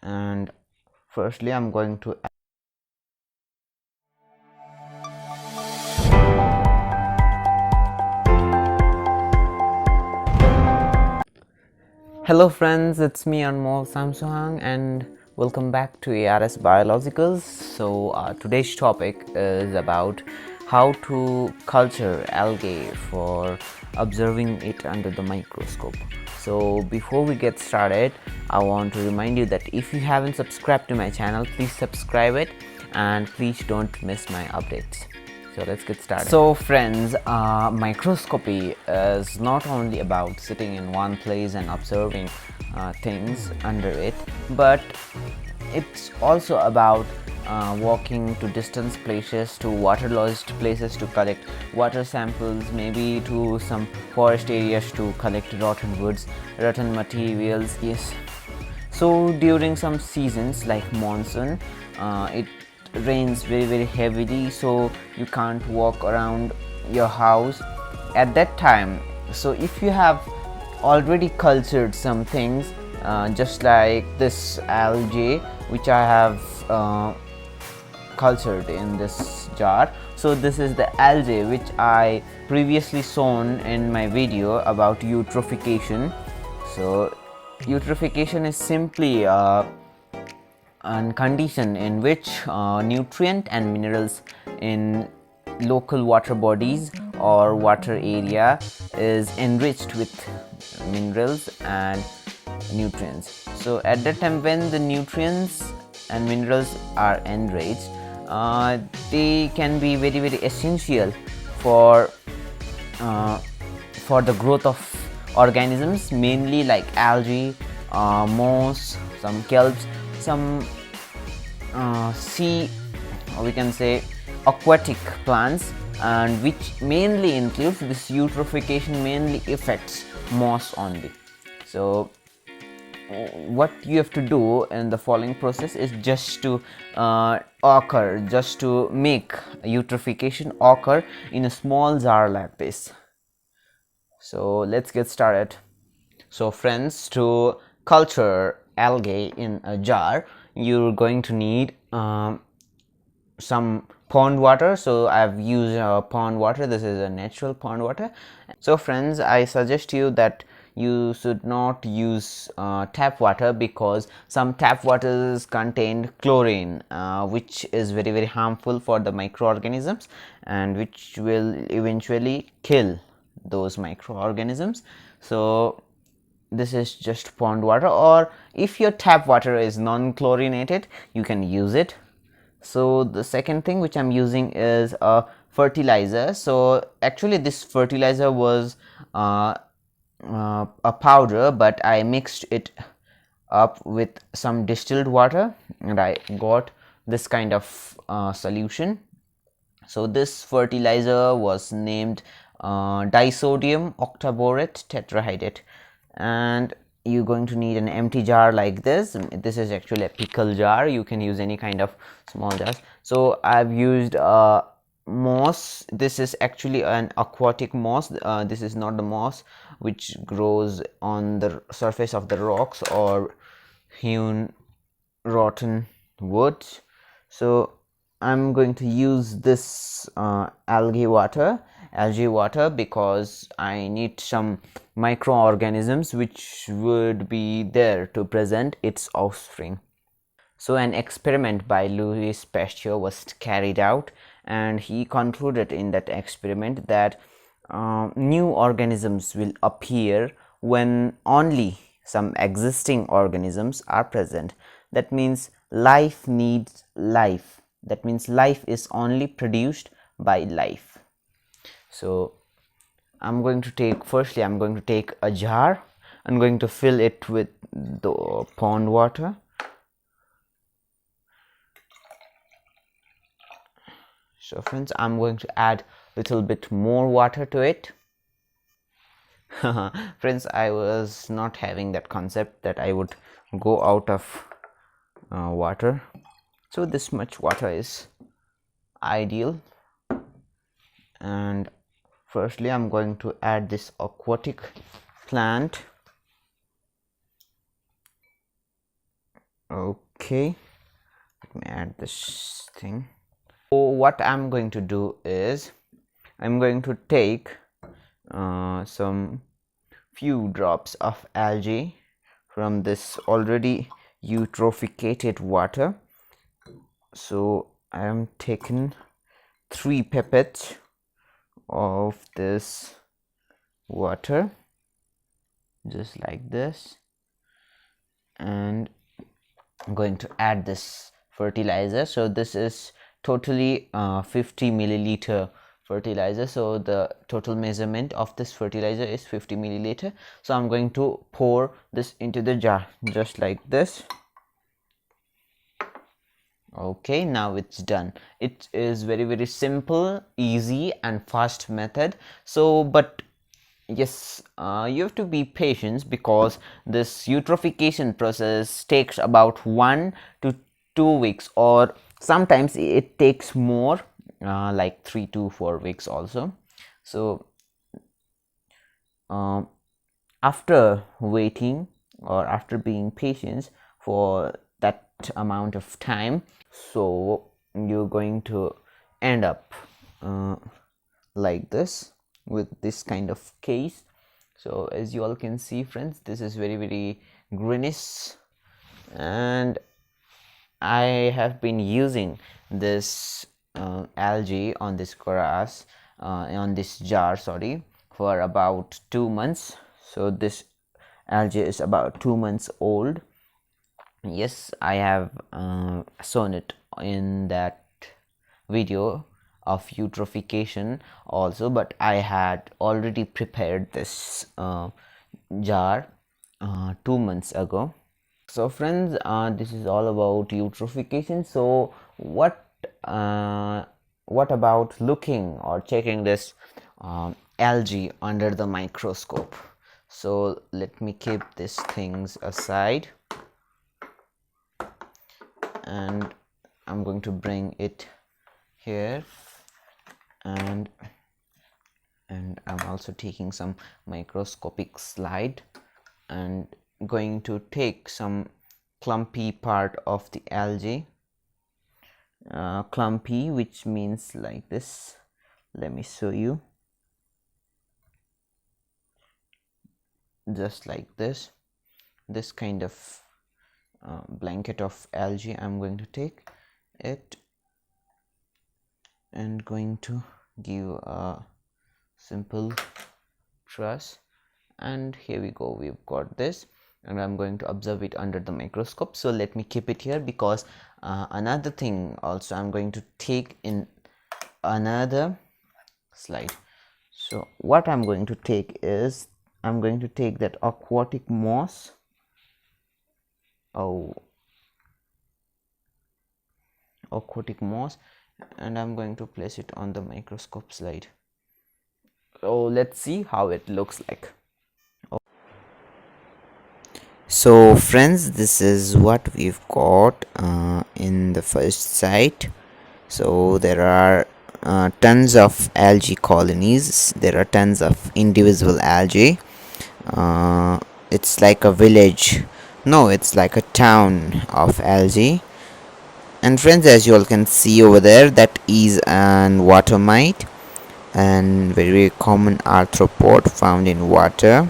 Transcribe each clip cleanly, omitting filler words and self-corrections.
and firstly I'm going to Hello friends, it's me Anmol Samsuhang and welcome back to ARS Biologicals. So today's topic is about how to culture algae for observing it under the microscope. So before we get started, I want to remind you that if you haven't subscribed to my channel, please subscribe it and please don't miss my updates. So let's get started. So friends, microscopy is not only about sitting in one place and observing things under it, but it's also about walking to distant places, to water-lodged places to collect water samples, maybe to some forest areas to collect rotten woods, rotten materials. Yes. So during some seasons like monsoon, it rains very heavily, so you can't walk around your house at that time. So if you have already cultured some things, just like this algae which I have cultured in this jar. So this is the algae which I previously shown in my video about eutrophication. So eutrophication is simply and condition in which nutrient and minerals in local water bodies or water area is enriched with minerals and nutrients. So at that time when the nutrients and minerals are enriched, they can be very essential for the growth of organisms, mainly like algae, moss, some kelps, some sea, we can say aquatic plants, and which mainly includes this eutrophication mainly affects moss only. So what you have to do in the following process is just to make eutrophication occur in a small jar like this. So let's get started. So friends, to culture algae in a jar, you're going to need some pond water. So I've used pond water. This is a natural pond water. So friends, I suggest you that you should not use tap water, because some tap waters contain chlorine, which is very harmful for the microorganisms and which will eventually kill those microorganisms. So this is just pond water, or if your tap water is non-chlorinated, you can use it. So the second thing which I'm using is a fertilizer. So actually this fertilizer was a powder, but I mixed it up with some distilled water and I got this kind of solution. So this fertilizer was named disodium octaborate tetrahydrate, and you're going to need an empty jar like this. This is actually a pickle jar. You can use any kind of small jars. So I've used moss. This is actually an aquatic moss. This is not the moss which grows on the surface of the rocks or hewn rotten wood. So I'm going to use this algae water because I need some microorganisms which would be there to present its offspring. So an experiment by Louis Pasteur was carried out, and he concluded in that experiment that new organisms will appear when only some existing organisms are present. That means life needs life. That means life is only produced by life. So I'm going to take a jar. I'm going to fill it with the pond water. So friends, I'm going to add a little bit more water to it. Friends, I was not having that concept that I would go out of water. So this much water is ideal. And firstly I'm going to add this aquatic plant. Okay, let me add this thing. So what I'm going to do is I'm going to take some few drops of algae from this already eutrophicated water. So I am taking 3 pipettes of this water, just like this, and I'm going to add this fertilizer. So this is totally 50 milliliter fertilizer, so the total measurement of this fertilizer is 50 milliliter. So I'm going to pour this into the jar, just like this. Okay, now it's done. It is very simple, easy and fast method. So but yes, you have to be patient because this eutrophication process takes about 1 to 2 weeks, or sometimes it takes more, like 3 to 4 weeks also. So after waiting or after being patient for that amount of time, so you're going to end up like this, with this kind of case. So as you all can see, friends, this is very greenish, and I have been using this algae on this grass, on this jar, sorry, for about 2 months. So this algae is about 2 months old. Yes, I have shown it in that video of eutrophication also, but I had already prepared this jar 2 months ago. So friends, this is all about eutrophication. So what about looking or checking this algae under the microscope? So let me keep these things aside, and I'm going to bring it here, and I'm also taking some microscopic slide and going to take some clumpy part of the algae, clumpy, which means like this. Let me show you, just like this kind of blanket of algae. I'm going to take it and going to give a simple truss, and here we go, we've got this, and I'm going to observe it under the microscope. So let me keep it here, because another thing also I'm going to take in another slide. So what I'm going to take is I'm going to take that aquatic moss. Aquatic moss, and I'm going to place it on the microscope slide. So let's see how it looks like. So friends, this is what we've got in the first site. So there are tons of algae colonies, there are tons of individual algae. It's like a village, no, it's like a town of algae. And friends, as you all can see over there, that is an water mite, and very common arthropod found in water.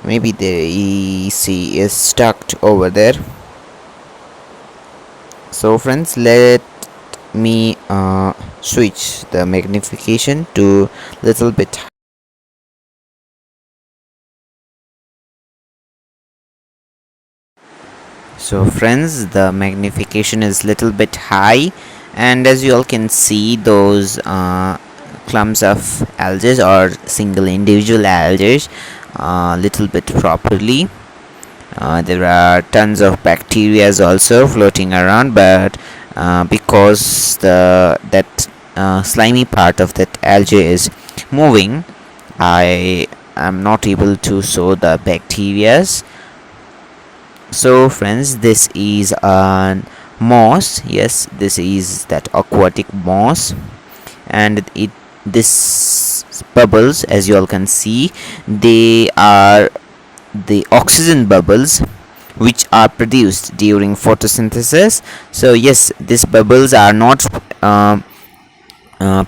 Maybe the EC is stuck over there. So friends, let me switch the magnification to little bit. So friends, the magnification is little bit high, and as you all can see, those clumps of algae or single individual algae little bit properly. There are tons of bacteria also floating around, but because that slimy part of that algae is moving, I am not able to show the bacterias. So friends, this is a moss. Yes, this is that aquatic moss, and this bubbles, as you all can see, they are the oxygen bubbles which are produced during photosynthesis. So yes, these bubbles are not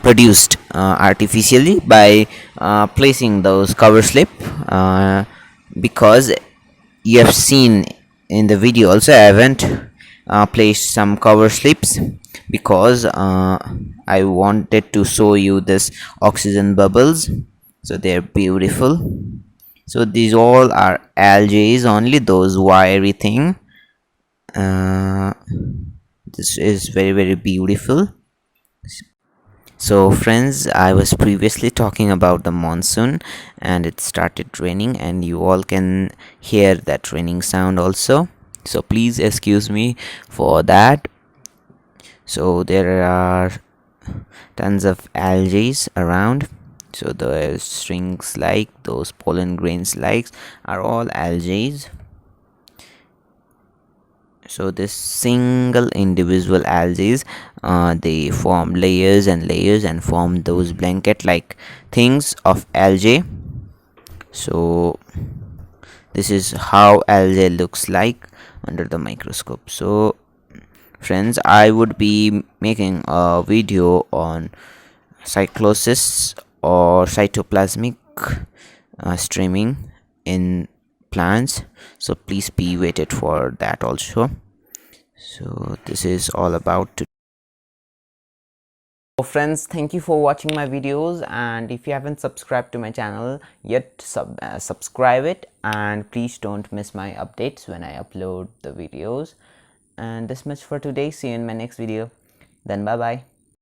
produced artificially by placing those cover slip, because you have seen in the video also, I haven't placed some cover slips because I wanted to show you this oxygen bubbles. So they're beautiful. So these all are algae, only those wiry thing. This is very very beautiful. So friends, I was previously talking about the monsoon and it started raining, and you all can hear that raining sound also, so please excuse me for that. So there are tons of algae around. So the strings like those pollen grains likes are all algae. So this single individual algae, they form layers and layers and form those blanket like things of algae. So this is how algae looks like under the microscope. So friends, I would be making a video on cyclosis or cytoplasmic streaming in plants, so please be waited for that also. So this is all about today. So friends, thank you for watching my videos, and if you haven't subscribed to my channel yet, subscribe it, and please don't miss my updates when I upload the videos. And this much for today. See you in my next video. Then bye bye.